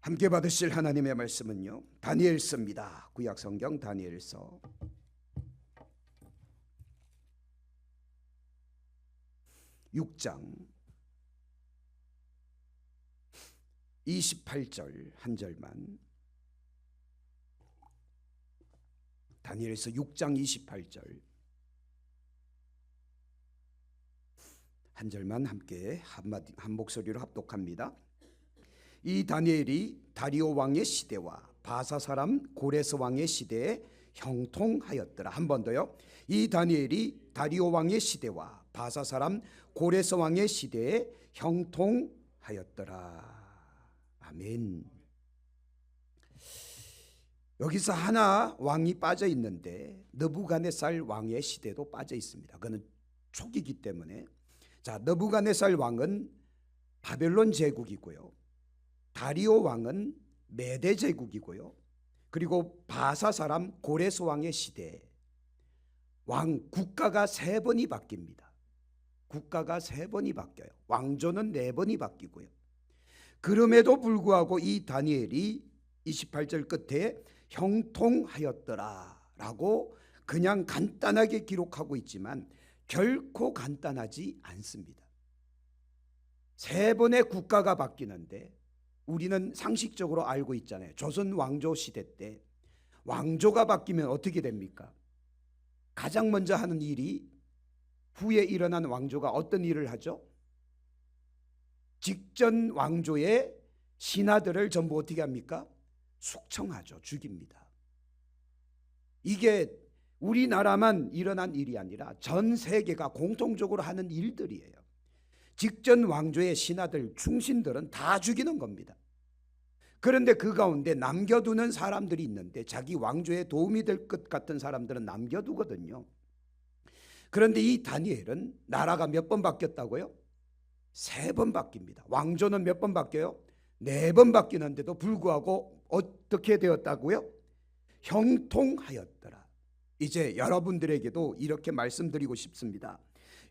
함께 받으실 하나님의 말씀은요, 다니엘서입니다. 구약성경 다니엘서 6장 28절 한 절만, 다니엘서 6장 28절 한 절만 함께 한 목소리로 합독합니다. 이 다니엘이 다리오 왕의 시대와 바사 사람 고레스 왕의 시대에 형통하였더라. 한 번 더요. 이 다니엘이 다리오 왕의 시대와 바사 사람 고레스 왕의 시대에 형통하였더라. 아멘. 여기서 하나 왕이 빠져 있는데 느부갓네살 왕의 시대도 빠져 있습니다. 그는 초기이기 때문에. 자, 느부갓네살 왕은 바벨론 제국이고요, 다리오 왕은 메대 제국이고요, 그리고 바사 사람 고레스 왕의 시대, 왕 국가가 3번이 바뀝니다. 국가가 3번이 바뀌어요. 왕조는 4번이 바뀌고요. 그럼에도 불구하고 이 다니엘이 28절 끝에 형통하였더라 라고 그냥 간단하게 기록하고 있지만 결코 간단하지 않습니다. 3번의 국가가 바뀌는데 우리는 상식적으로 알고 있잖아요. 조선 왕조 시대 때 왕조가 바뀌면 어떻게 됩니까? 가장 먼저 하는 일이, 후에 일어난 왕조가 어떤 일을 하죠? 직전 왕조의 신하들을 전부 어떻게 합니까? 숙청하죠. 죽입니다. 이게 우리나라만 일어난 일이 아니라 전 세계가 공통적으로 하는 일들이에요. 직전 왕조의 신하들, 충신들은 다 죽이는 겁니다. 그런데 그 가운데 남겨두는 사람들이 있는데 자기 왕조에 도움이 될 것 같은 사람들은 남겨두거든요. 그런데 이 다니엘은 나라가 몇 번 바뀌었다고요? 3번 바뀝니다. 왕조는 몇 번 바뀌어요? 4번 바뀌는데도 불구하고 어떻게 되었다고요? 형통하였더라. 이제 여러분들에게도 이렇게 말씀드리고 싶습니다.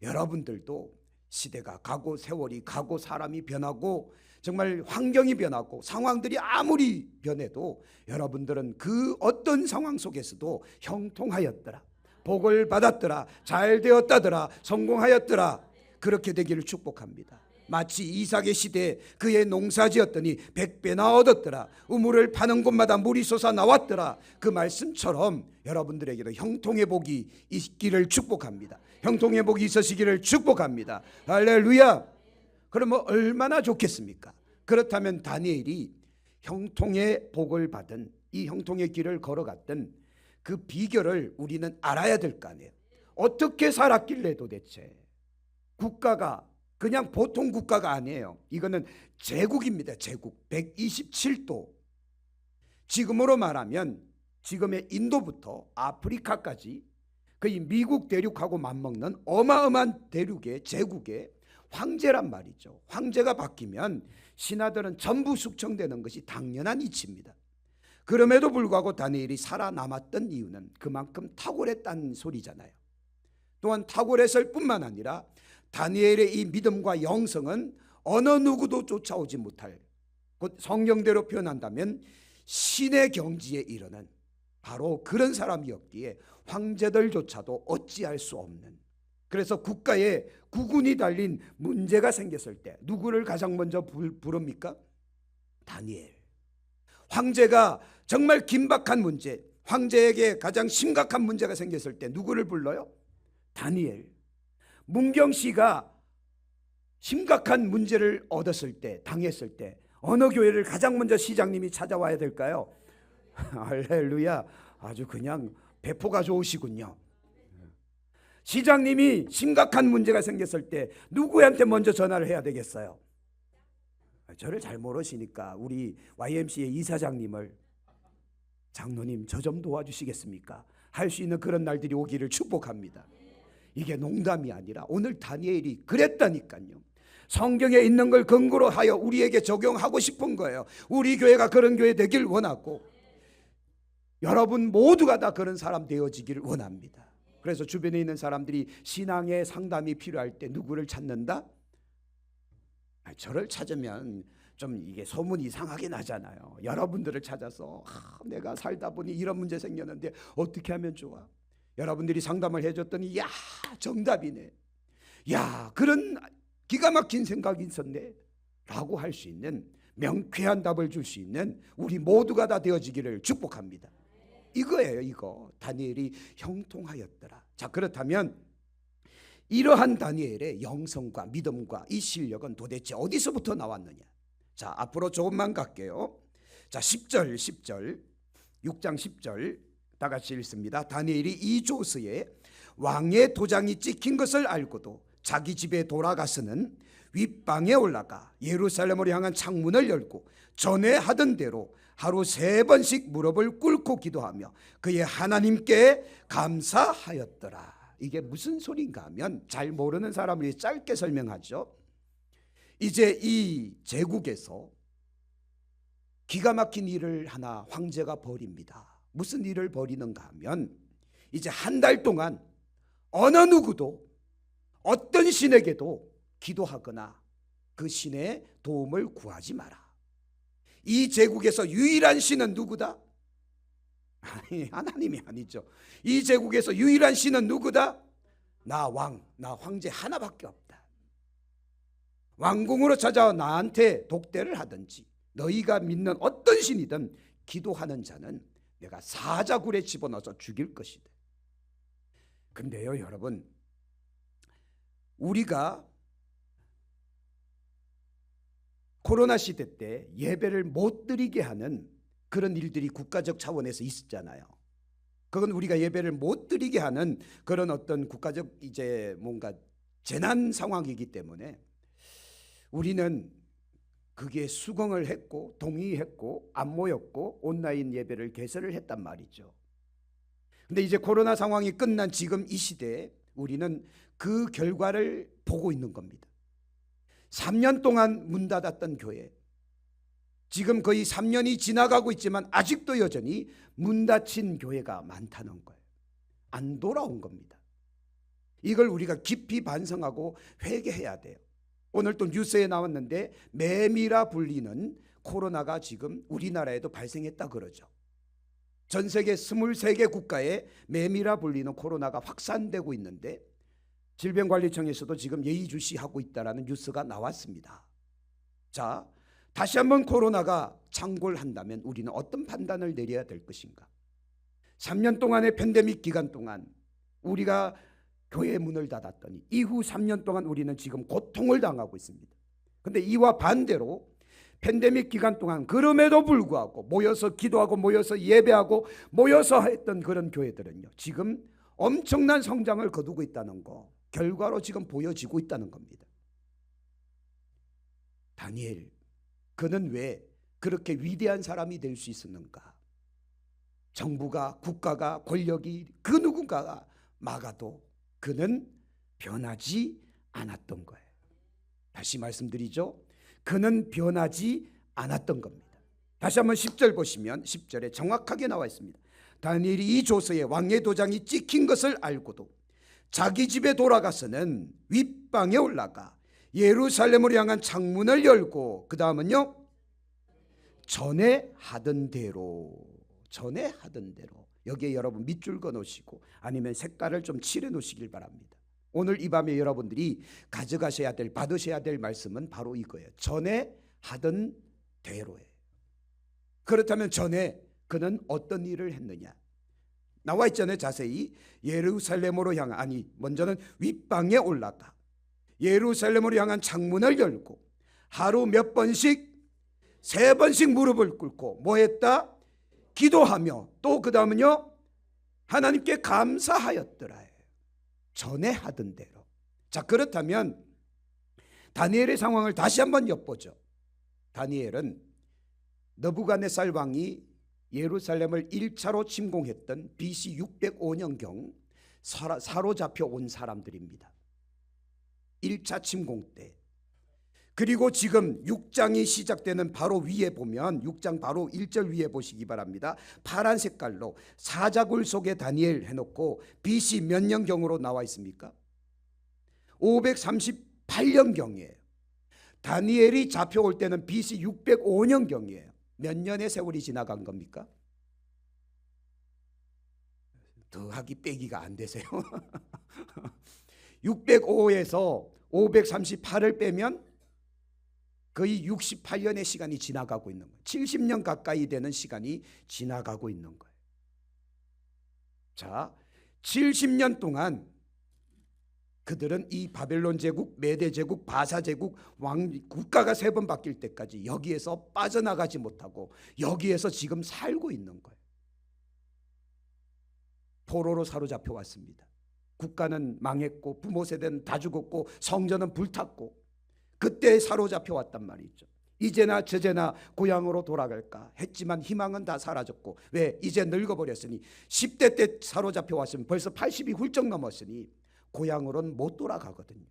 여러분들도 시대가 가고 세월이 가고 사람이 변하고 정말 환경이 변하고 상황들이 아무리 변해도 여러분들은 그 어떤 상황 속에서도 형통하였더라, 복을 받았더라, 잘 되었다더라, 성공하였더라, 그렇게 되기를 축복합니다. 마치 이삭의 시대에 그의 농사지었더니 100배나 얻었더라, 우물을 파는 곳마다 물이 솟아 나왔더라, 그 말씀처럼 여러분들에게도 형통의 복이 있기를 축복합니다. 형통의 복이 있으시기를 축복합니다. 할렐루야. 그러면 얼마나 좋겠습니까? 그렇다면 다니엘이 형통의 복을 받은, 이 형통의 길을 걸어갔던 그 비결을 우리는 알아야 될 거 아니에요. 어떻게 살았길래 도대체? 국가가 그냥 보통 국가가 아니에요. 이거는 제국입니다. 제국 127도. 지금으로 말하면 지금의 인도부터 아프리카까지 거의 미국 대륙하고 맞먹는 어마어마한 대륙의 제국의 황제란 말이죠. 황제가 바뀌면 신하들은 전부 숙청되는 것이 당연한 이치입니다. 그럼에도 불구하고 다니엘이 살아남았던 이유는 그만큼 탁월했다는 소리잖아요. 또한 탁월했을 뿐만 아니라 다니엘의 이 믿음과 영성은 어느 누구도 쫓아오지 못할, 곧 성경대로 표현한다면 신의 경지에 이르는 바로 그런 사람이었기에 황제들조차도 어찌할 수 없는, 그래서 국가에 국운이 달린 문제가 생겼을 때 누구를 가장 먼저 부릅니까? 다니엘. 황제가 정말 긴박한 문제, 황제에게 가장 심각한 문제가 생겼을 때 누구를 불러요? 다니엘. 문경 씨가 심각한 문제를 얻었을 때, 당했을 때 어느 교회를 가장 먼저 시장님이 찾아와야 될까요? 할렐루야. 아주 그냥 배포가 좋으시군요. 시장님이 심각한 문제가 생겼을 때 누구한테 먼저 전화를 해야 되겠어요? 저를 잘 모르시니까 우리 YMCA 이사장님을, 장로님 저 좀 도와주시겠습니까? 할 수 있는 그런 날들이 오기를 축복합니다. 이게 농담이 아니라 오늘 다니엘이 그랬다니까요. 성경에 있는 걸 근거로 하여 우리에게 적용하고 싶은 거예요. 우리 교회가 그런 교회 되길 원하고 여러분 모두가 다 그런 사람 되어지기를 원합니다. 그래서 주변에 있는 사람들이 신앙의 상담이 필요할 때 누구를 찾는다? 저를 찾으면 좀 이게 소문이 이상하게 나잖아요. 여러분들을 찾아서 내가 살다 보니 이런 문제 생겼는데 어떻게 하면 좋아? 여러분들이 상담을 해줬더니 야 정답이네. 야 그런 기가 막힌 생각이 있었네 라고 할 수 있는 명쾌한 답을 줄 수 있는 우리 모두가 다 되어지기를 축복합니다. 이거예요. 이거 다니엘이 형통하였더라. 자 그렇다면 이러한 다니엘의 영성과 믿음과 이 실력은 도대체 어디서부터 나왔느냐? 자 앞으로 조금만 갈게요. 자 10절 6장 10절 다 같이 읽습니다. 다니엘이 이 조서에 왕의 도장이 찍힌 것을 알고도 자기 집에 돌아가서는 윗방에 올라가 예루살렘으로 향한 창문을 열고 전에 하던 대로 하루 3번씩 무릎을 꿇고 기도하며 그의 하나님께 감사하였더라. 이게 무슨 소린가 하면 잘 모르는 사람을 짧게 설명하죠. 이제 이 제국에서 기가 막힌 일을 하나 황제가 벌입니다. 무슨 일을 벌이는가 하면 이제 한 달 동안 어느 누구도 어떤 신에게도 기도하거나 그 신의 도움을 구하지 마라. 이 제국에서 유일한 신은 누구다? 아니, 하나님이 아니죠. 이 제국에서 유일한 신은 누구다? 나 왕, 나 황제 하나밖에 없다. 왕궁으로 찾아와 나한테 독대를 하든지 너희가 믿는 어떤 신이든 기도하는 자는 내가 사자굴에 집어넣어서 죽일 것이다. 근데요 여러분, 우리가 코로나 시대 때 예배를 못 드리게 하는 그런 일들이 국가적 차원에서 있었잖아요. 그건 우리가 예배를 못 드리게 하는 그런 어떤 국가적 이제 뭔가 재난 상황이기 때문에 우리는 그게 수긍을 했고 동의했고 안 모였고 온라인 예배를 개설을 했단 말이죠. 근데 이제 코로나 상황이 끝난 지금 이 시대에 우리는 그 결과를 보고 있는 겁니다. 3년 동안 문 닫았던 교회, 지금 거의 3년이 지나가고 있지만 아직도 여전히 문 닫힌 교회가 많다는 거예요. 안 돌아온 겁니다. 이걸 우리가 깊이 반성하고 회개해야 돼요. 오늘 또 뉴스에 나왔는데 매미라 불리는 코로나가 지금 우리나라에도 발생했다 그러죠. 전 세계 23개 국가에 매미라 불리는 코로나가 확산되고 있는데 질병관리청에서도 지금 예의주시하고 있다는 뉴스가 나왔습니다. 자, 다시 한번 코로나가 창궐한다면 우리는 어떤 판단을 내려야 될 것인가? 3년 동안의 팬데믹 기간 동안 우리가 교회 문을 닫았더니 이후 3년 동안 우리는 지금 고통을 당하고 있습니다. 그런데 이와 반대로 팬데믹 기간 동안 그럼에도 불구하고 모여서 기도하고 모여서 예배하고 모여서 했던 그런 교회들은요 지금 엄청난 성장을 거두고 있다는 거 결과로 지금 보여지고 있다는 겁니다. 다니엘, 그는 왜 그렇게 위대한 사람이 될 수 있었는가? 정부가, 국가가, 권력이 그 누군가가 막아도 그는 변하지 않았던 거예요. 다시 말씀드리죠. 그는 변하지 않았던 겁니다. 다시 한번 10절 보시면 10절에 정확하게 나와 있습니다. 다니엘이 이 조서에 왕의 도장이 찍힌 것을 알고도 자기 집에 돌아가서는 윗방에 올라가 예루살렘으로 향한 창문을 열고 그 다음은요 전에 하던 대로 여기에 여러분 밑줄 그어 놓으시고 아니면 색깔을 좀 칠해 놓으시길 바랍니다. 오늘 이 밤에 여러분들이 가져가셔야 될 받으셔야 될 말씀은 바로 이거예요. 전에 하던 대로예요. 그렇다면 전에 그는 어떤 일을 했느냐? 나와 있잖아요. 자세히 예루살렘으로 향한 먼저는 윗방에 올라가 예루살렘으로 향한 창문을 열고 하루 몇 번씩 3번씩 무릎을 꿇고 뭐 했다? 기도하며 또 그 다음은요 하나님께 감사하였더라. 전에 하던 대로. 자 그렇다면 다니엘의 상황을 다시 한번 엿보죠. 다니엘은 느부갓네살 왕이 예루살렘을 1차로 침공했던 BC 605년경 사로잡혀 온 사람들입니다. 1차 침공 때. 그리고 지금 6장이 시작되는 바로 위에 보면 6장 바로 1절 위에 보시기 바랍니다. 파란 색깔로 사자굴 속에 다니엘 해놓고 BC 몇 년경으로 나와 있습니까? 538년경이에요. 다니엘이 잡혀올 때는 BC 605년경이에요. 몇 년의 세월이 지나간 겁니까? 더하기 빼기가 안 되세요. 605에서 538을 빼면 거의 68년의 시간이 지나가고 있는 거예요. 70년 가까이 되는 시간이 지나가고 있는 거예요. 자, 70년 동안 그들은 이 바벨론 제국, 메대 제국, 바사 제국 국가가 3번 바뀔 때까지 여기에서 빠져나가지 못하고 여기에서 지금 살고 있는 거예요. 포로로 사로잡혀 왔습니다. 국가는 망했고 부모 세대는 다 죽었고 성전은 불탔고 그때 사로잡혀 왔단 말이죠. 이제나 저제나 고향으로 돌아갈까 했지만 희망은 다 사라졌고, 왜? 이제 늙어버렸으니 10대 때 사로잡혀 왔으면 벌써 80이 훌쩍 넘었으니 고향으로는 못 돌아가거든요.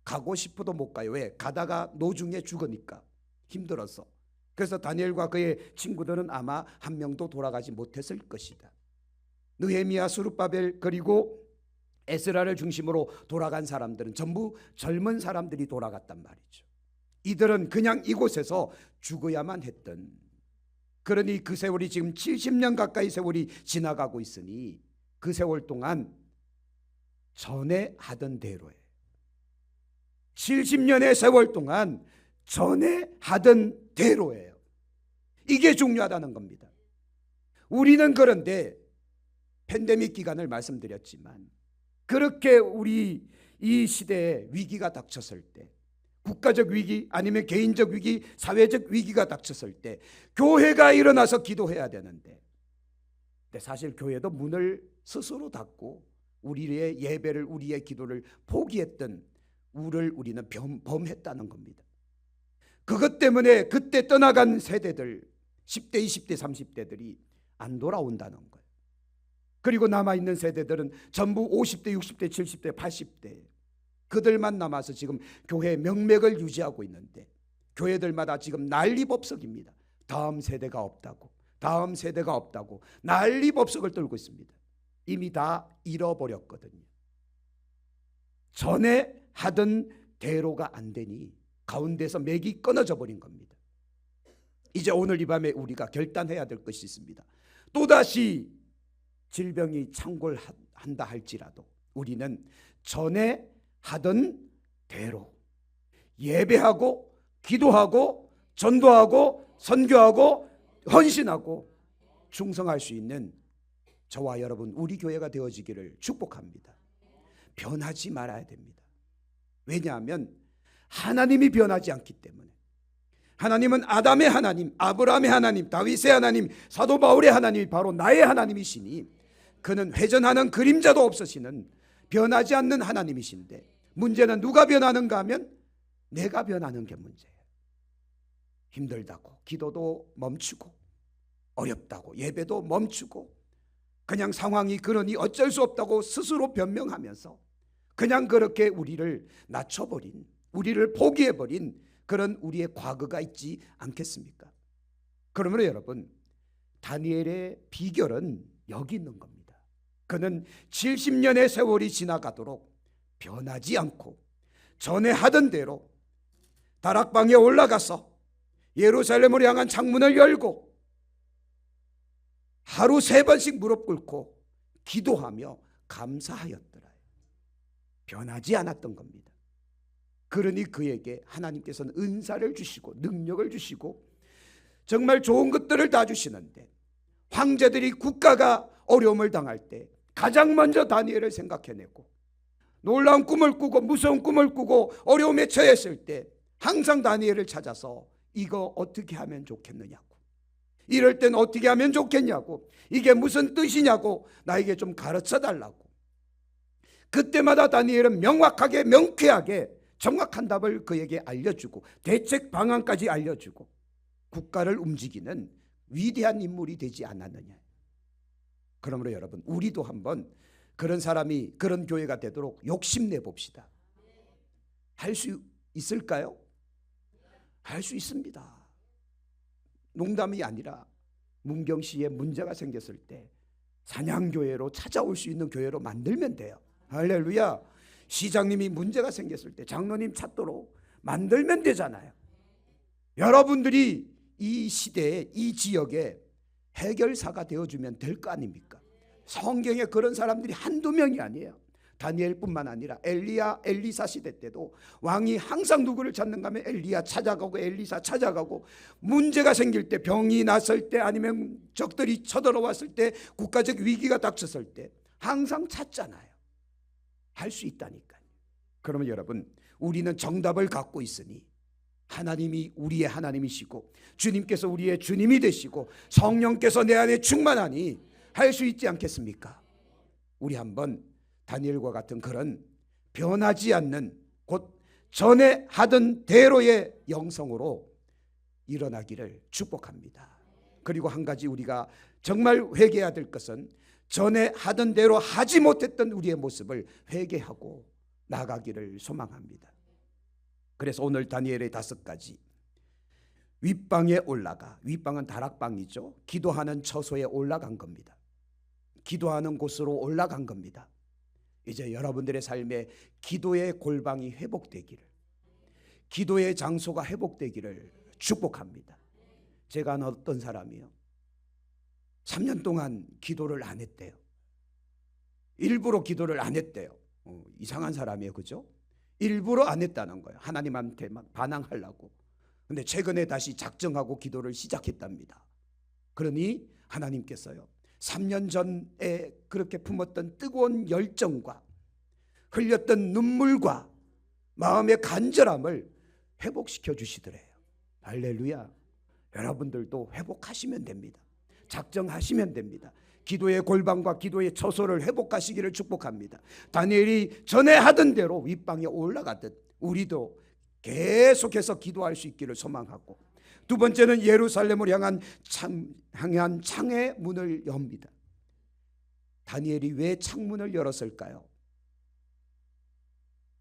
가고 싶어도 못 가요. 왜? 가다가 노중에 죽으니까 힘들어서. 그래서 다니엘과 그의 친구들은 아마 한 명도 돌아가지 못했을 것이다. 느헤미야, 스룹바벨 그리고 에스라를 중심으로 돌아간 사람들은 전부 젊은 사람들이 돌아갔단 말이죠. 이들은 그냥 이곳에서 죽어야만 했던, 그러니 그 세월이 지금 70년 가까이 세월이 지나가고 있으니 그 세월 동안 전에 하던 대로예요. 70년의 세월 동안 전에 하던 대로예요. 이게 중요하다는 겁니다. 우리는 그런데 팬데믹 기간을 말씀드렸지만 그렇게 우리 이 시대에 위기가 닥쳤을 때, 국가적 위기 아니면 개인적 위기, 사회적 위기가 닥쳤을 때 교회가 일어나서 기도해야 되는데, 근데 사실 교회도 문을 스스로 닫고 우리의 예배를, 우리의 기도를 포기했던 우를 우리는 범했다는 겁니다. 그것 때문에 그때 떠나간 세대들 10대, 20대, 30대들이 안 돌아온다는 거예요. 그리고 남아있는 세대들은 전부 50대, 60대, 70대, 80대 그들만 남아서 지금 교회의 명맥을 유지하고 있는데 교회들마다 지금 난리법석입니다. 다음 세대가 없다고, 다음 세대가 없다고 난리법석을 떨고 있습니다. 이미 다 잃어버렸거든요. 전에 하던 대로가 안 되니 가운데서 맥이 끊어져 버린 겁니다. 이제 오늘 이 밤에 우리가 결단해야 될 것이 있습니다. 또다시 질병이 창궐한다 할지라도 우리는 전에 하던 대로 예배하고 기도하고 전도하고 선교하고 헌신하고 충성할 수 있는 저와 여러분, 우리 교회가 되어지기를 축복합니다. 변하지 말아야 됩니다. 왜냐하면 하나님이 변하지 않기 때문에. 하나님은 아담의 하나님, 아브라함의 하나님, 다윗의 하나님, 사도 바울의 하나님이 바로 나의 하나님이시니 그는 회전하는 그림자도 없으시는 변하지 않는 하나님이신데, 문제는 누가 변하는가 하면 내가 변하는 게 문제예요. 힘들다고 기도도 멈추고, 어렵다고 예배도 멈추고, 그냥 상황이 그러니 어쩔 수 없다고 스스로 변명하면서 그냥 그렇게 우리를 낮춰버린, 우리를 포기해버린 그런 우리의 과거가 있지 않겠습니까? 그러므로 여러분, 다니엘의 비결은 여기 있는 겁니다. 그는 70년의 세월이 지나가도록 변하지 않고 전에 하던 대로 다락방에 올라가서 예루살렘을 향한 창문을 열고 하루 3번씩 무릎 꿇고 기도하며 감사하였더라. 변하지 않았던 겁니다. 그러니 그에게 하나님께서는 은사를 주시고 능력을 주시고 정말 좋은 것들을 다 주시는데, 황제들이 국가가 어려움을 당할 때 가장 먼저 다니엘을 생각해내고 놀라운 꿈을 꾸고 무서운 꿈을 꾸고 어려움에 처했을 때 항상 다니엘을 찾아서 이거 어떻게 하면 좋겠느냐고, 이럴 땐 어떻게 하면 좋겠냐고, 이게 무슨 뜻이냐고 나에게 좀 가르쳐 달라고. 그때마다 다니엘은 명확하게 명쾌하게 정확한 답을 그에게 알려주고 대책 방안까지 알려주고 국가를 움직이는 위대한 인물이 되지 않았느냐. 그러므로 여러분, 우리도 한번 그런 사람이, 그런 교회가 되도록 욕심내 봅시다. 할 수 있을까요? 할 수 있습니다. 농담이 아니라 문경시에 문제가 생겼을 때 사냥교회로 찾아올 수 있는 교회로 만들면 돼요. 할렐루야. 시장님이 문제가 생겼을 때 장로님 찾도록 만들면 되잖아요. 여러분들이 이 시대에 이 지역에 해결사가 되어주면 될 거 아닙니까? 성경에 그런 사람들이 한두 명이 아니에요. 다니엘뿐만 아니라 엘리야, 엘리사 시대 때도 왕이 항상 누구를 찾는가 하면 엘리야 찾아가고 엘리사 찾아가고, 문제가 생길 때, 병이 났을 때, 아니면 적들이 쳐들어왔을 때, 국가적 위기가 닥쳤을 때 항상 찾잖아요. 할 수 있다니까요. 그러면 여러분, 우리는 정답을 갖고 있으니 하나님이 우리의 하나님이시고 주님께서 우리의 주님이 되시고 성령께서 내 안에 충만하니 할 수 있지 않겠습니까? 우리 한번 다니엘과 같은 그런 변하지 않는, 곧 전에 하던 대로의 영성으로 일어나기를 축복합니다. 그리고 한 가지 우리가 정말 회개해야 될 것은 전에 하던 대로 하지 못했던 우리의 모습을 회개하고 나가기를 소망합니다. 그래서 오늘 다니엘의 5가지, 윗방에 올라가, 윗방은 다락방이죠. 기도하는 처소에 올라간 겁니다. 기도하는 곳으로 올라간 겁니다. 이제 여러분들의 삶에 기도의 골방이 회복되기를, 기도의 장소가 회복되기를 축복합니다. 제가 아는 어떤 사람이요, 3년 동안 기도를 안 했대요. 일부러 기도를 안 했대요. 이상한 사람이에요, 그죠? 일부러 안 했다는 거예요. 하나님한테 막 반항하려고. 근데 최근에 다시 작정하고 기도를 시작했답니다. 그러니 하나님께서요, 3년 전에 그렇게 품었던 뜨거운 열정과 흘렸던 눈물과 마음의 간절함을 회복시켜 주시더래요. 할렐루야. 여러분들도 회복하시면 됩니다. 작정하시면 됩니다. 기도의 골방과 기도의 처소를 회복하시기를 축복합니다. 다니엘이 전에 하던 대로 윗방에 올라가듯 우리도 계속해서 기도할 수 있기를 소망하고, 두 번째는 예루살렘을 향한 창의 문을 엽니다. 다니엘이 왜 창문을 열었을까요?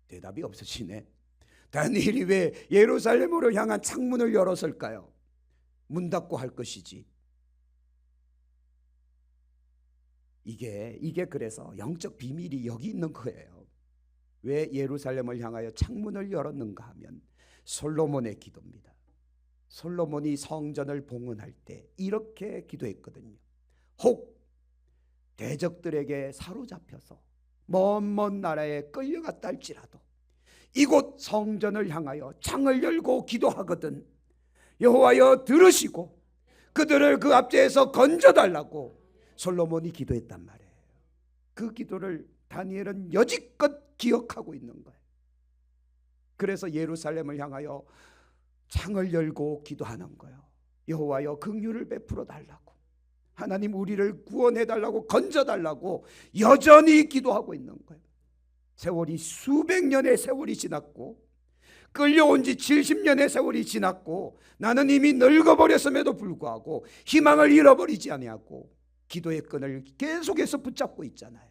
대답이 없으시네. 다니엘이 왜 예루살렘으로 향한 창문을 열었을까요? 문 닫고 할 것이지. 이게 그래서 영적 비밀이 여기 있는 거예요. 왜 예루살렘을 향하여 창문을 열었는가 하면 솔로몬의 기도입니다. 솔로몬이 성전을 봉헌할 때 이렇게 기도했거든요. 혹 대적들에게 사로잡혀서 먼 나라에 끌려갔다 할지라도 이곳 성전을 향하여 창을 열고 기도하거든 여호와여 들으시고 그들을 그 압제에서 건져달라고 솔로몬이 기도했단 말이에요. 그 기도를 다니엘은 여지껏 기억하고 있는 거예요. 그래서 예루살렘을 향하여 창을 열고 기도하는 거예요. 여호와여 긍휼을 베풀어 달라고, 하나님 우리를 구원해 달라고, 건져 달라고 여전히 기도하고 있는 거예요. 세월이 수백 년의 세월이 지났고 끌려온 지 70년의 세월이 지났고 나는 이미 늙어버렸음에도 불구하고 희망을 잃어버리지 아니하고 기도의 끈을 계속해서 붙잡고 있잖아요.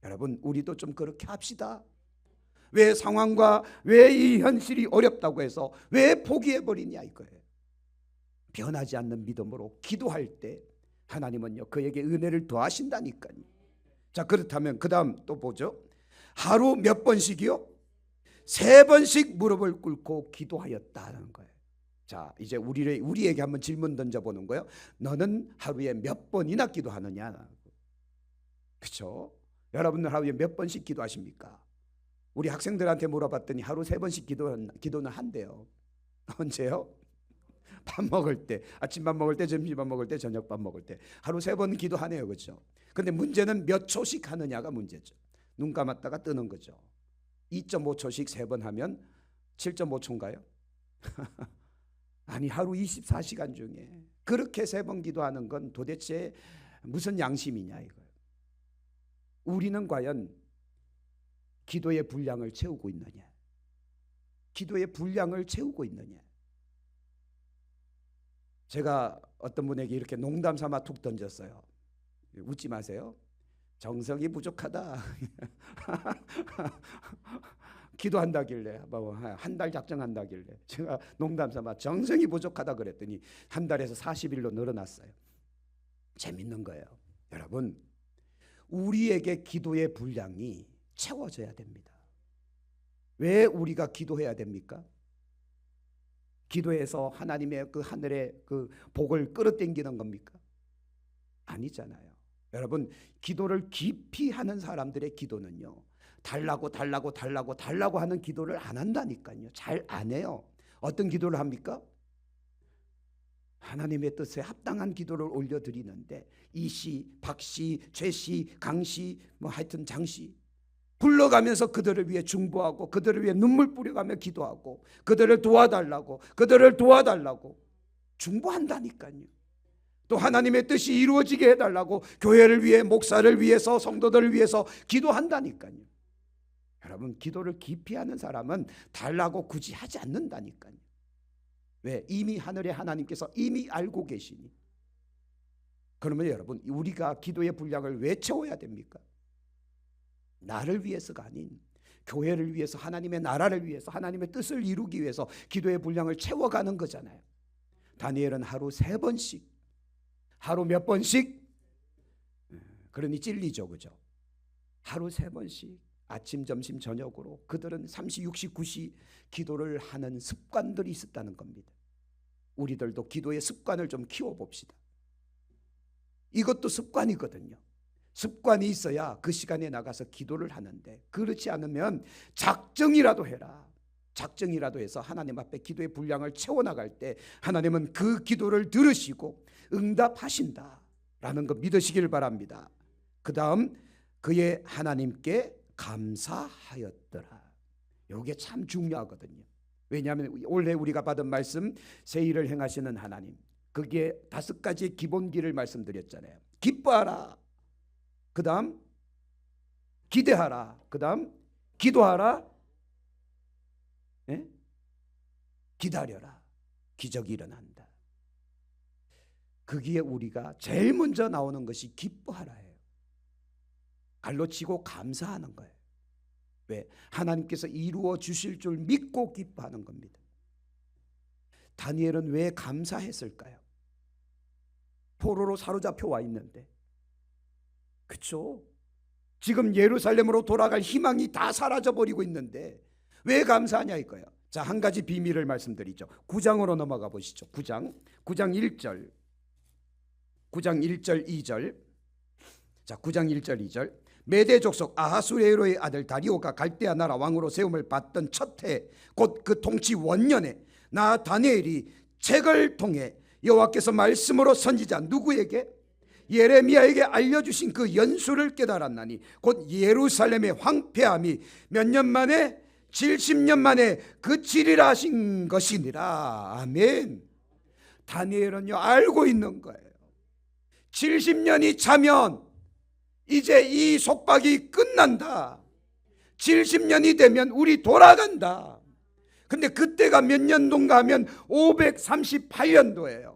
여러분, 우리도 좀 그렇게 합시다. 왜 상황과 왜 이 현실이 어렵다고 해서 왜 포기해버리냐 이거예요. 변하지 않는 믿음으로 기도할 때 하나님은요 그에게 은혜를 더하신다니까요. 자, 그렇다면 그 다음 또 보죠. 하루 몇 번씩이요? 3번씩 무릎을 꿇고 기도하였다는 거예요. 자, 이제 우리에게 한번 질문 던져보는 거예요. 너는 하루에 몇 번이나 기도하느냐? 그렇죠? 여러분들 하루에 몇 번씩 기도하십니까? 우리 학생들한테 물어봤더니 하루 3번씩 기도는 한대요. 언제요? 밥 먹을 때, 아침밥 먹을 때, 점심밥 먹을 때, 저녁밥 먹을 때 하루 3번 기도하네요. 그렇죠? 근데 문제는 몇 초씩 하느냐가 문제죠. 눈 감았다가 뜨는 거죠. 2.5초씩 3번 하면 7.5초인가요? 아니, 하루 24시간 중에 그렇게 3번 기도하는 건 도대체 무슨 양심이냐 이거예요. 우리는 과연 기도의 분량을 채우고 있느냐? 기도의 분량을 채우고 있느냐? 제가 어떤 분에게 이렇게 농담 삼아 툭 던졌어요. 웃지 마세요. 정성이 부족하다. 기도한다길래 한 달 작정한다길래 제가 농담 삼아 정성이 부족하다 그랬더니 한 달에서 40일로 늘어났어요. 재밌는 거예요. 여러분, 우리에게 기도의 분량이 채워져야 됩니다. 왜 우리가 기도해야 됩니까? 기도해서 하나님의 그 하늘의 그 복을 끌어당기는 겁니까? 아니잖아요. 여러분, 기도를 깊이 하는 사람들의 기도는요, 달라고 달라고 달라고 달라고 하는 기도를 안 한다니까요. 잘 안 해요. 어떤 기도를 합니까? 하나님의 뜻에 합당한 기도를 올려드리는데 이씨, 박씨, 최씨, 강씨, 뭐 하여튼 장씨 불러가면서 그들을 위해 중보하고 그들을 위해 눈물 뿌려가며 기도하고 그들을 도와달라고 중보한다니까요. 또 하나님의 뜻이 이루어지게 해달라고 교회를 위해, 목사를 위해서, 성도들을 위해서 기도한다니까요. 여러분, 기도를 깊이 하는 사람은 달라고 굳이 하지 않는다니까요. 왜? 이미 하늘의 하나님께서 이미 알고 계시니. 그러면 여러분, 우리가 기도의 분량을 왜 채워야 됩니까? 나를 위해서가 아닌 교회를 위해서, 하나님의 나라를 위해서, 하나님의 뜻을 이루기 위해서 기도의 분량을 채워가는 거잖아요. 다니엘은 하루 3번씩, 하루 몇 번씩? 그러니 찔리죠, 그죠? 하루 3번씩 아침, 점심, 저녁으로 그들은 3시, 6시, 9시 기도를 하는 습관들이 있었다는 겁니다. 우리들도 기도의 습관을 좀 키워봅시다. 이것도 습관이거든요. 습관이 있어야 그 시간에 나가서 기도를 하는데, 그렇지 않으면 작정이라도 해라. 작정이라도 해서 하나님 앞에 기도의 분량을 채워나갈 때 하나님은 그 기도를 들으시고 응답하신다라는 거 믿으시길 바랍니다. 그 다음, 그의 하나님께 감사하였더라. 이게 참 중요하거든요. 왜냐하면 원래 우리가 받은 말씀, 새 일을 행하시는 하나님, 그게 5가지의 기본기를 말씀드렸잖아요. 기뻐하라, 그 다음 기대하라, 그 다음 기도하라, 예? 기다려라. 기적이 일어난다. 거기에 우리가 제일 먼저 나오는 것이 기뻐하라예요. 갈로 치고 감사하는 거예요. 왜? 하나님께서 이루어 주실 줄 믿고 기뻐하는 겁니다. 다니엘은 왜 감사했을까요? 포로로 사로잡혀 와 있는데, 그렇죠? 지금 예루살렘으로 돌아갈 희망이 다 사라져버리고 있는데 왜 감사하냐 이거예요. 자, 한 가지 비밀을 말씀드리죠. 9장으로 넘어가 보시죠. 9장 1절, 9장 1절 2절. 자, 9장 1절 2절. 메대 족속 아하수에로의 아들 다리오가 갈대아 나라 왕으로 세움을 받던 첫 해, 곧 그 통치 원년에 나 다니엘이 책을 통해 여호와께서 말씀으로 선지자 누구에게? 예레미야에게 알려주신 그 연수를 깨달았나니 곧 예루살렘의 황폐함이 몇 년 만에? 70년 만에 그치리라 하신 것이니라. 아멘. 다니엘은요 알고 있는 거예요. 70년이 차면 이제 이 속박이 끝난다. 70년이 되면 우리 돌아간다. 근데 그때가 몇 년도인가 하면 538년도예요.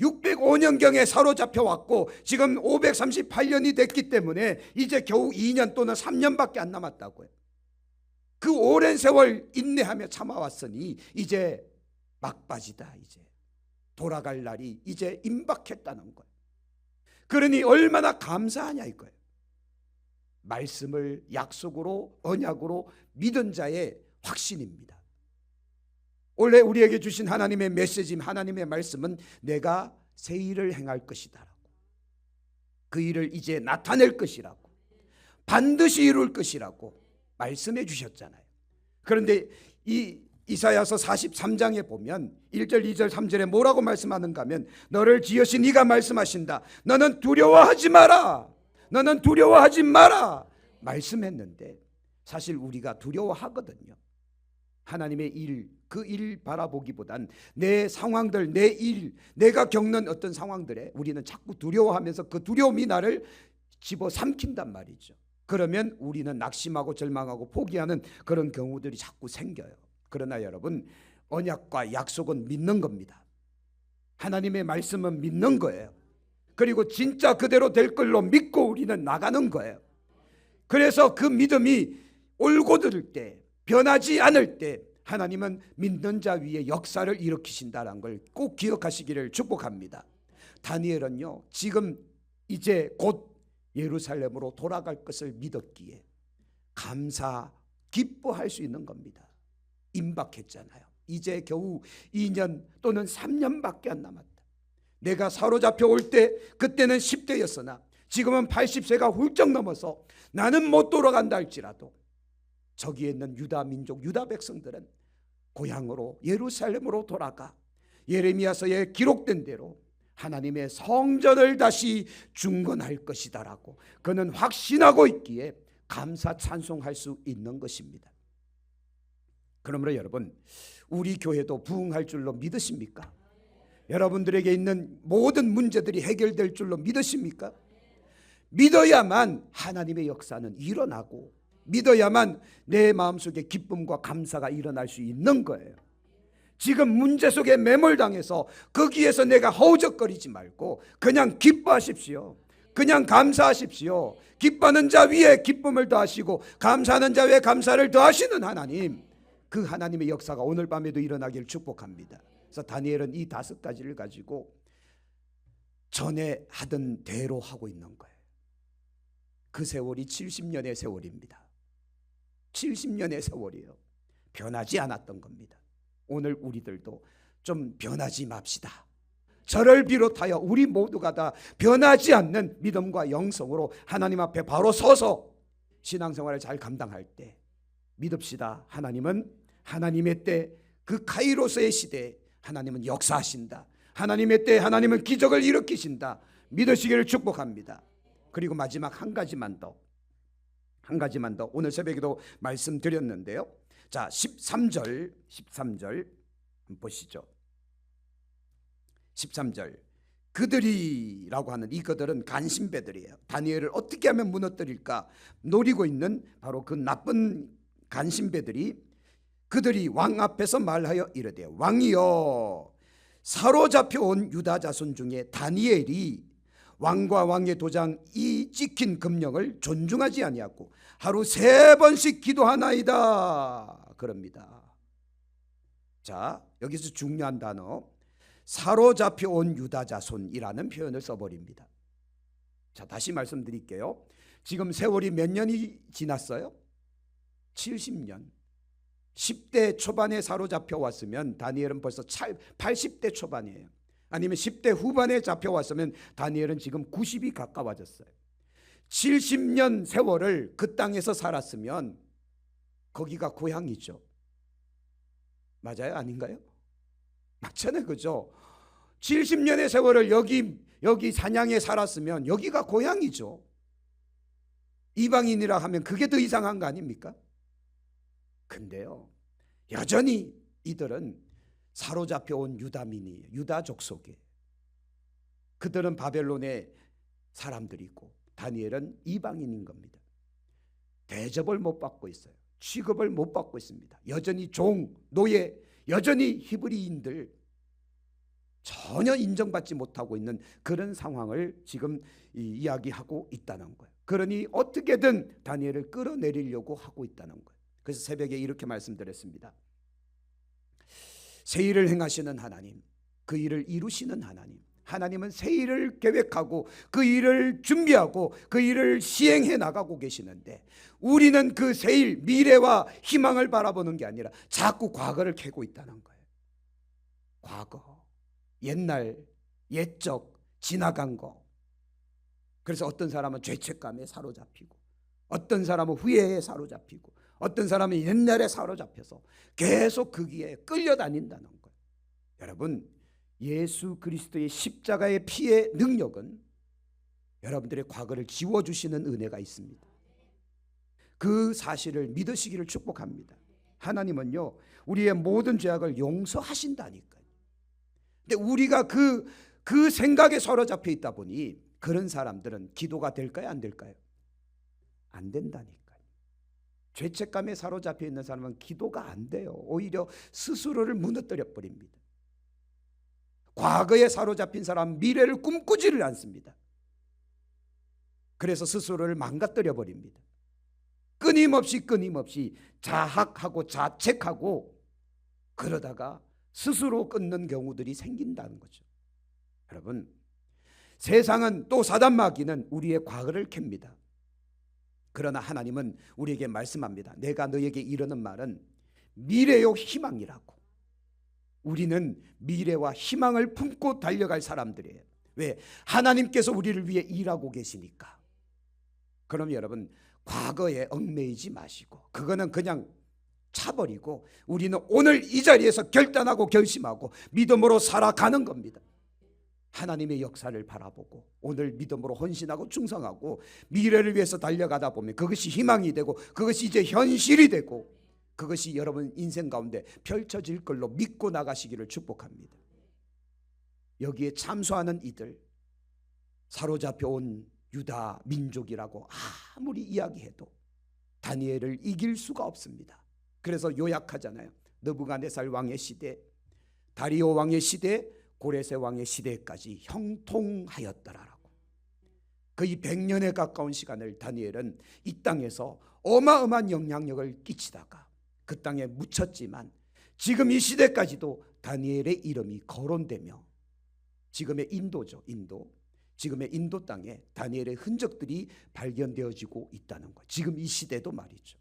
605년경에 사로잡혀 왔고 지금 538년이 됐기 때문에 이제 겨우 2년 또는 3년밖에 안 남았다고요. 그 오랜 세월 인내하며 참아왔으니 이제 막바지다. 이제 돌아갈 날이 이제 임박했다는 거예요. 그러니 얼마나 감사하냐 이거예요. 말씀을 약속으로, 언약으로 믿은 자의 확신입니다. 원래 우리에게 주신 하나님의 메시지, 하나님의 말씀은 내가 새 일을 행할 것이다, 그 일을 이제 나타낼 것이라고, 반드시 이룰 것이라고 말씀해 주셨잖아요. 그런데 이 이사야서 43장에 보면 1절 2절 3절에 뭐라고 말씀하는가 하면, 너를 지으신 이가 말씀하신다. 너는 두려워하지 마라. 너는 두려워하지 마라 말씀했는데, 사실 우리가 두려워하거든요. 하나님의 일, 그 일 바라보기보단 내 상황들, 내 일, 내가 겪는 어떤 상황들에 우리는 자꾸 두려워하면서 그 두려움이 나를 집어삼킨단 말이죠. 그러면 우리는 낙심하고 절망하고 포기하는 그런 경우들이 자꾸 생겨요. 그러나 여러분, 언약과 약속은 믿는 겁니다. 하나님의 말씀은 믿는 거예요. 그리고 진짜 그대로 될 걸로 믿고 우리는 나가는 거예요. 그래서 그 믿음이 올곧을 때, 변하지 않을 때 하나님은 믿는 자 위에 역사를 일으키신다는 걸 꼭 기억하시기를 축복합니다. 다니엘은요 지금 이제 곧 예루살렘으로 돌아갈 것을 믿었기에 감사 기뻐할 수 있는 겁니다. 임박했잖아요. 이제 겨우 2년 또는 3년밖에 안 남았다. 내가 사로잡혀 올 때 그때는 10대였으나 지금은 80세가 훌쩍 넘어서 나는 못 돌아간다 할지라도 저기에 있는 유다 민족, 유다 백성들은 고향으로 예루살렘으로 돌아가 예레미야서에 기록된 대로 하나님의 성전을 다시 중건할 것이다라고 그는 확신하고 있기에 감사 찬송할 수 있는 것입니다. 그러므로 여러분, 우리 교회도 부흥할 줄로 믿으십니까? 여러분들에게 있는 모든 문제들이 해결될 줄로 믿으십니까? 믿어야만 하나님의 역사는 일어나고 믿어야만 내 마음속에 기쁨과 감사가 일어날 수 있는 거예요. 지금 문제 속에 매몰당해서 거기에서 내가 허우적거리지 말고 그냥 기뻐하십시오. 그냥 감사하십시오. 기뻐하는 자 위에 기쁨을 더하시고 감사하는 자 위에 감사를 더하시는 하나님, 그 하나님의 역사가 오늘 밤에도 일어나기를 축복합니다. 그래서 다니엘은 이 5가지를 가지고 전에 하던 대로 하고 있는 거예요. 그 세월이 70년의 세월입니다. 70년의 세월이에요. 변하지 않았던 겁니다. 오늘 우리들도 좀 변하지 맙시다. 저를 비롯하여 우리 모두가 다 변하지 않는 믿음과 영성으로 하나님 앞에 바로 서서 신앙생활을 잘 감당할 때 믿읍시다. 하나님은 하나님의 때, 그 카이로스의 시대에 하나님은 역사하신다. 하나님의 때 하나님은 기적을 일으키신다. 믿으시기를 축복합니다. 그리고 마지막 한 가지만 더 오늘 새벽에도 말씀드렸는데요. 자, 13절 한번 보시죠. 13절, 그들이라고 하는 이 그들은 간신배들이에요. 다니엘을 어떻게 하면 무너뜨릴까 노리고 있는 바로 그 나쁜 간신배들이 그들이 왕 앞에서 말하여 이르되, 왕이여, 사로잡혀 온 유다 자손 중에 다니엘이 왕과 왕의 도장 이 찍힌 금령을 존중하지 아니하고 하루 3번씩 기도하나이다 그럽니다. 자, 여기서 중요한 단어 사로잡혀 온 유다 자손이라는 표현을 써버립니다. 자, 다시 말씀드릴게요. 지금 세월이 몇 년이 지났어요? 70년. 10대 초반에 사로잡혀 왔으면 다니엘은 벌써 80대 초반이에요. 아니면 10대 후반에 잡혀왔으면 다니엘은 지금 90이 가까워졌어요. 70년 세월을 그 땅에서 살았으면 거기가 고향이죠. 맞아요? 아닌가요? 맞잖아요. 그죠? 70년의 세월을 여기 사냥에 살았으면 여기가 고향이죠. 이방인이라 하면 그게 더 이상한 거 아닙니까? 근데요, 여전히 이들은 사로잡혀 온 유다민이에요. 유다 족속이에요. 그들은 바벨론의 사람들이고 다니엘은 이방인인 겁니다. 대접을 못 받고 있어요. 취급을 못 받고 있습니다. 여전히 종, 노예, 여전히 히브리인들 전혀 인정받지 못하고 있는 그런 상황을 지금 이야기하고 있다는 거예요. 그러니 어떻게든 다니엘을 끌어내리려고 하고 있다는 거예요. 그래서 새벽에 이렇게 말씀드렸습니다. 새 일을 행하시는 하나님, 그 일을 이루시는 하나님, 하나님은 새 일을 계획하고 그 일을 준비하고 그 일을 시행해 나가고 계시는데 우리는 그 새 일, 미래와 희망을 바라보는 게 아니라 자꾸 과거를 캐고 있다는 거예요. 과거, 옛날, 옛적, 지나간 거. 그래서 어떤 사람은 죄책감에 사로잡히고 어떤 사람은 후회에 사로잡히고 어떤 사람은 옛날에 사로잡혀서 계속 거기에 끌려다닌다는 거예요. 여러분, 예수 그리스도의 십자가의 피의 능력은 여러분들의 과거를 지워주시는 은혜가 있습니다. 그 사실을 믿으시기를 축복합니다. 하나님은요, 우리의 모든 죄악을 용서하신다니까요. 근데 우리가 그 생각에 사로잡혀 있다 보니 그런 사람들은 기도가 될까요? 안 될까요? 안 된다니까요. 죄책감에 사로잡혀 있는 사람은 기도가 안 돼요. 오히려 스스로를 무너뜨려 버립니다. 과거에 사로잡힌 사람은 미래를 꿈꾸지를 않습니다. 그래서 스스로를 망가뜨려 버립니다. 끊임없이 자학하고 자책하고 그러다가 스스로 끊는 경우들이 생긴다는 거죠. 여러분, 세상은 또 사단 마귀는 우리의 과거를 캡니다. 그러나 하나님은 우리에게 말씀합니다. 내가 너에게 이르는 말은 미래요 희망이라고. 우리는 미래와 희망을 품고 달려갈 사람들이에요. 왜? 하나님께서 우리를 위해 일하고 계시니까. 그럼 여러분, 과거에 얽매이지 마시고 그거는 그냥 차버리고 우리는 오늘 이 자리에서 결단하고 결심하고 믿음으로 살아가는 겁니다. 하나님의 역사를 바라보고 오늘 믿음으로 헌신하고 충성하고 미래를 위해서 달려가다 보면 그것이 희망이 되고 그것이 이제 현실이 되고 그것이 여러분 인생 가운데 펼쳐질 걸로 믿고 나가시기를 축복합니다. 여기에 참소하는 이들, 사로잡혀 온 유다 민족이라고 아무리 이야기해도 다니엘을 이길 수가 없습니다. 그래서 요약하잖아요. 느부갓네살 왕의 시대, 다리오 왕의 시대, 고레세 왕의 시대까지 형통하였더라라고. 거의 100년에 가까운 시간을 다니엘은 이 땅에서 어마어마한 영향력을 끼치다가 그 땅에 묻혔지만 지금 이 시대까지도 다니엘의 이름이 거론되며 지금의 인도죠. 지금의 인도 땅에 다니엘의 흔적들이 발견되어지고 있다는 것. 지금 이 시대도 말이죠.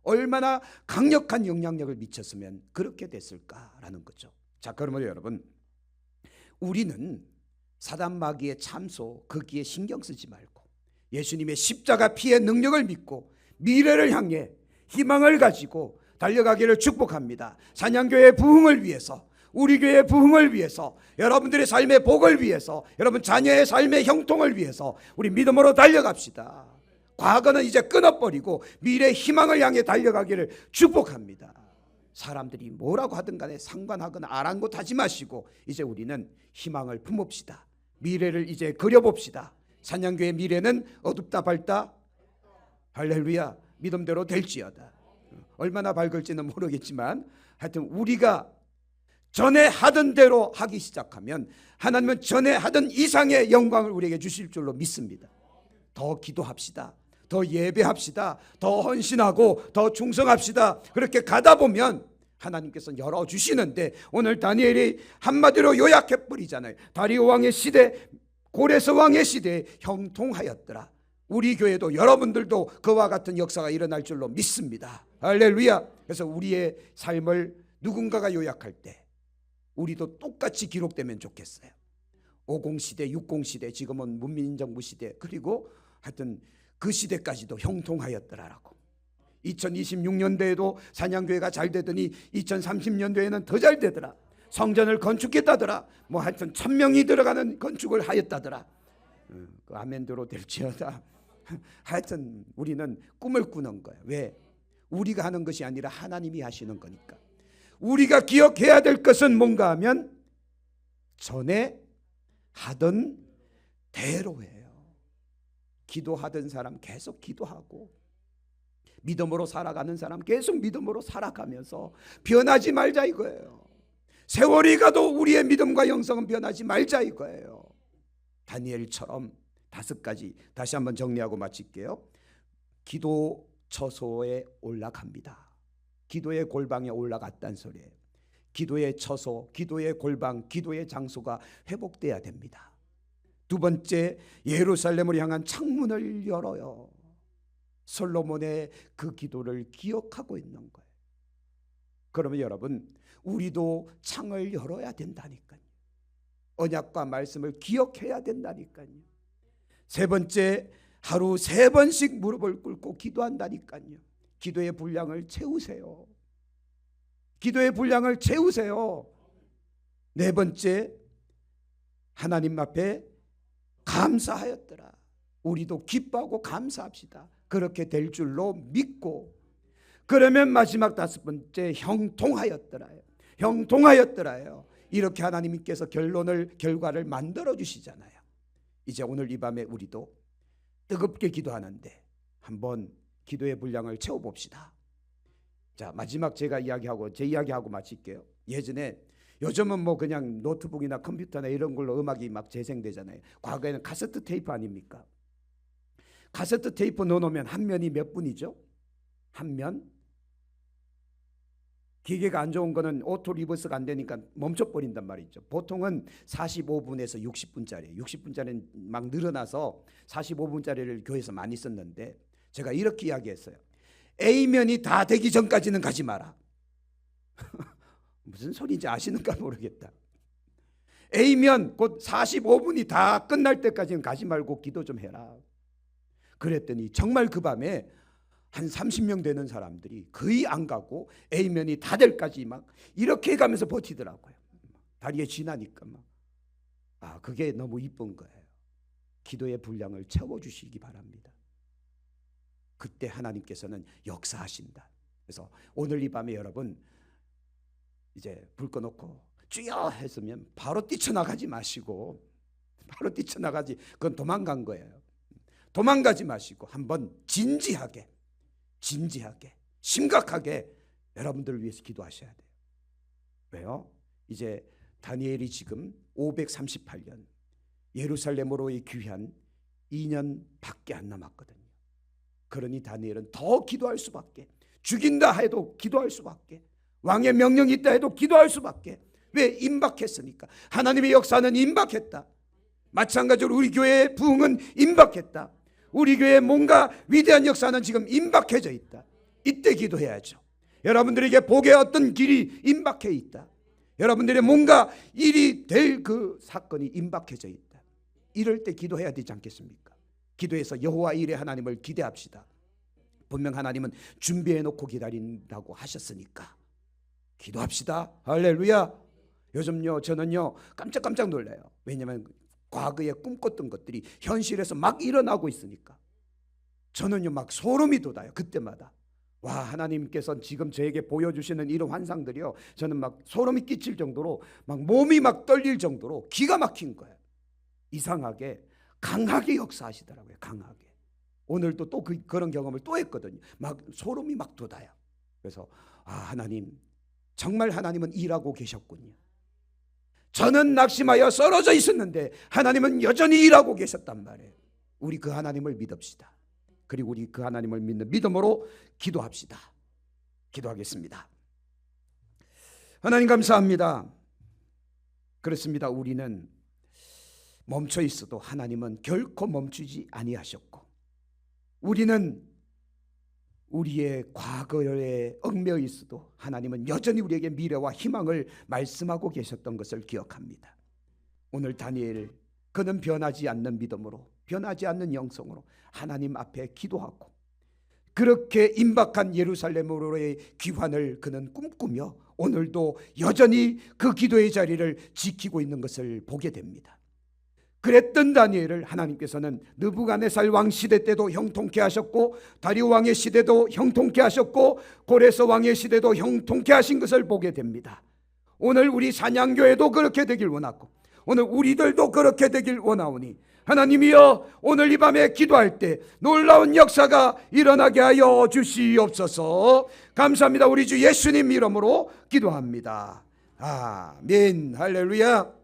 얼마나 강력한 영향력을 미쳤으면 그렇게 됐을까라는 거죠. 자, 그러면 여러분, 우리는 사단 마귀의 참소 거기에 신경 쓰지 말고 예수님의 십자가 피의 능력을 믿고 미래를 향해 희망을 가지고 달려가기를 축복합니다. 산양교회의 부흥을 위해서, 우리 교회의 부흥을 위해서, 여러분들의 삶의 복을 위해서, 여러분 자녀의 삶의 형통을 위해서 우리 믿음으로 달려갑시다. 과거는 이제 끊어버리고 미래의 희망을 향해 달려가기를 축복합니다. 사람들이 뭐라고 하든 간에 상관하거나 아랑곳하지 마시고 이제 우리는 희망을 품읍시다. 미래를 이제 그려봅시다. 산양교회의 미래는 어둡다 밝다? 할렐루야. 믿음대로 될지어다. 얼마나 밝을지는 모르겠지만 하여튼 우리가 전에 하던 대로 하기 시작하면 하나님은 전에 하던 이상의 영광을 우리에게 주실 줄로 믿습니다. 더 기도합시다. 더 예배합시다. 더 헌신하고 더 충성합시다. 그렇게 가다 보면 하나님께서 열어주시는데 오늘 다니엘이 한마디로 요약해버리잖아요. 다리오 왕의 시대, 고레스 왕의 시대에 형통하였더라. 우리 교회도 여러분들도 그와 같은 역사가 일어날 줄로 믿습니다. 할렐루야. 그래서 우리의 삶을 누군가가 요약할 때 우리도 똑같이 기록되면 좋겠어요. 50시대, 60시대, 지금은 문민정부 시대, 그리고 하여튼 그 시대까지도 형통하였더라라고. 2026년도에도 산양교회가 잘 되더니 2030년도에는 더 잘 되더라. 성전을 건축했다더라. 뭐 하여튼 1000명이 들어가는 건축을 하였다더라. 그 아멘대로 될지어다. 하여튼 우리는 꿈을 꾸는 거예요. 왜? 우리가 하는 것이 아니라 하나님이 하시는 거니까. 우리가 기억해야 될 것은 뭔가 하면 전에 하던 대로예요. 기도하던 사람 계속 기도하고 믿음으로 살아가는 사람 계속 믿음으로 살아가면서 변하지 말자 이거예요. 세월이 가도 우리의 믿음과 영성은 변하지 말자 이거예요. 다니엘처럼 5가지 다시 한번 정리하고 마칠게요. 기도 처소에 올라갑니다. 기도의 골방에 올라갔단 소리예요. 기도의 처소, 기도의 골방, 기도의 장소가 회복돼야 됩니다. 2번째, 예루살렘을 향한 창문을 열어요. 솔로몬의 그 기도를 기억하고 있는 거예요. 그러면 여러분, 우리도 창을 열어야 된다니까요. 언약과 말씀을 기억해야 된다니까요. 3번째, 하루 3번씩 무릎을 꿇고 기도한다니까요. 기도의 분량을 채우세요. 기도의 분량을 채우세요. 4번째, 하나님 앞에 감사하였더라. 우리도 기뻐하고 감사합시다. 그렇게 될 줄로 믿고, 그러면 마지막 5번째, 형통하였더라요. 형통하였더라요. 이렇게 하나님께서 결과를 만들어 주시잖아요. 이제 오늘 이 밤에 우리도 뜨겁게 기도하는데 한번 기도의 분량을 채워봅시다. 자, 마지막 제 이야기하고 마칠게요. 예전에, 요즘은 뭐 그냥 노트북이나 컴퓨터나 이런 걸로 음악이 막 재생되잖아요. 과거에는 카세트 테이프 아닙니까? 카세트 테이프 넣어놓으면 한 면이 몇 분이죠? 한 면? 기계가 안 좋은 거는 오토 리버스가 안 되니까 멈춰버린단 말이죠. 보통은 45분에서 60분짜리, 60분짜리는 막 늘어나서 45분짜리를 교회에서 많이 썼는데 제가 이렇게 이야기했어요. A면이 다 되기 전까지는 가지 마라. 무슨 소리인지 아시는가 모르겠다. A면 곧 45분이 다 끝날 때까지는 가지 말고 기도 좀 해라. 그랬더니 정말 그 밤에 한 30명 되는 사람들이 거의 안 가고 A면이 다 될까지 막 이렇게 가면서 버티더라고요. 다리에 쥐나니까 막. 그게 너무 이쁜 거예요. 기도의 분량을 채워주시기 바랍니다. 그때 하나님께서는 역사하신다. 그래서 오늘 이 밤에 여러분 이제 불 꺼놓고 주여 했으면 바로 뛰쳐나가지 마시고, 바로 뛰쳐나가지, 그건 도망간 거예요. 도망가지 마시고 한번 진지하게 심각하게 여러분들을 위해서 기도하셔야 돼요. 왜요? 이제 다니엘이 지금 538년 예루살렘으로의 귀환 2년밖에 안 남았거든요. 그러니 다니엘은 더 기도할 수밖에, 죽인다 해도 기도할 수밖에, 왕의 명령이 있다 해도 기도할 수밖에. 왜? 임박했으니까. 하나님의 역사는 임박했다. 마찬가지로 우리 교회의 부흥은 임박했다. 우리 교회의 뭔가 위대한 역사는 지금 임박해져 있다. 이때 기도해야죠. 여러분들에게 복의 어떤 길이 임박해 있다. 여러분들의 뭔가 일이 될 그 사건이 임박해져 있다. 이럴 때 기도해야 되지 않겠습니까? 기도해서 여호와 일의 하나님을 기대합시다. 분명 하나님은 준비해 놓고 기다린다고 하셨으니까 기도합시다. 할렐루야. 요즘요 저는요 깜짝 놀라요. 왜냐하면 과거에 꿈꿨던 것들이 현실에서 막 일어나고 있으니까 저는요 막 소름이 돋아요. 그때마다 와, 하나님께서 지금 저에게 보여주시는 이런 환상들이요, 저는 막 소름이 끼칠 정도로 막 몸이 막 떨릴 정도로 기가 막힌 거예요. 이상하게 강하게 역사하시더라고요. 강하게. 오늘도 또 그런 경험을 또 했거든요. 막 소름이 막 돋아요. 그래서 하나님, 정말 하나님은 일하고 계셨군요. 저는 낙심하여 쓰러져 있었는데 하나님은 여전히 일하고 계셨단 말이에요. 우리 그 하나님을 믿읍시다. 그리고 우리 그 하나님을 믿는 믿음으로 기도합시다. 기도하겠습니다. 하나님 감사합니다. 그렇습니다. 우리는 멈춰 있어도 하나님은 결코 멈추지 아니하셨고, 우리는 우리의 과거에 얽매여 있어도 하나님은 여전히 우리에게 미래와 희망을 말씀하고 계셨던 것을 기억합니다. 오늘 다니엘, 그는 변하지 않는 믿음으로, 변하지 않는 영성으로 하나님 앞에 기도하고 그렇게 임박한 예루살렘으로의 귀환을 그는 꿈꾸며 오늘도 여전히 그 기도의 자리를 지키고 있는 것을 보게 됩니다. 그랬던 다니엘을 하나님께서는 느부갓네살 왕 시대 때도 형통케 하셨고, 다리오 왕의 시대도 형통케 하셨고, 고레스 왕의 시대도 형통케 하신 것을 보게 됩니다. 오늘 우리 산양교회도 그렇게 되길 원하고, 오늘 우리들도 그렇게 되길 원하오니 하나님이여, 오늘 이 밤에 기도할 때 놀라운 역사가 일어나게 하여 주시옵소서. 감사합니다. 우리 주 예수님 이름으로 기도합니다. 아멘. 할렐루야.